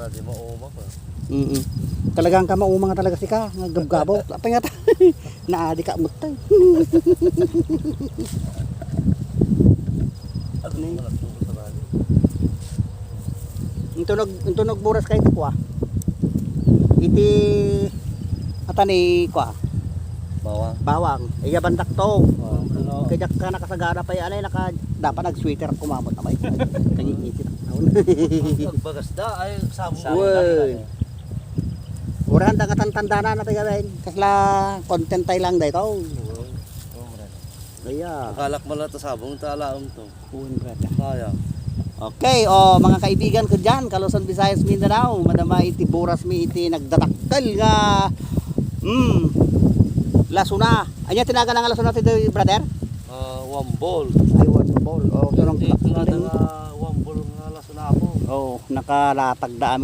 na di mauma pa. Talagang ka maumang nga talaga si ka. Gabgabo. Apa nga ta? Naadi ka mo tayo. Ano yung malagtuko sa bali? Tunog buras kayo ko ah. Iti atani ko ah. Bawang. Iya bandak to. Kaya ka nakasagara pa yan ay dapat nag-sweater at kumamot na may. Kanyingiti na. Nagbagas da ay sabong. Uy. Urahan da katantanda na natin gawin. Kasla content tayo lang dito. Kaya. Nakalak mo lang ito sabong, talaam to. Kaya. Okay, mga kaibigan ko dyan, Kalusan, Visayas, Mindanao, madama iti buras mi iti nagdatakkel nga lasuna. Anya tinaga nga lasuna ti brother? Wambol. Ay, wambol. Ito na nga wambol nga lasuna po. Nakalatag daan.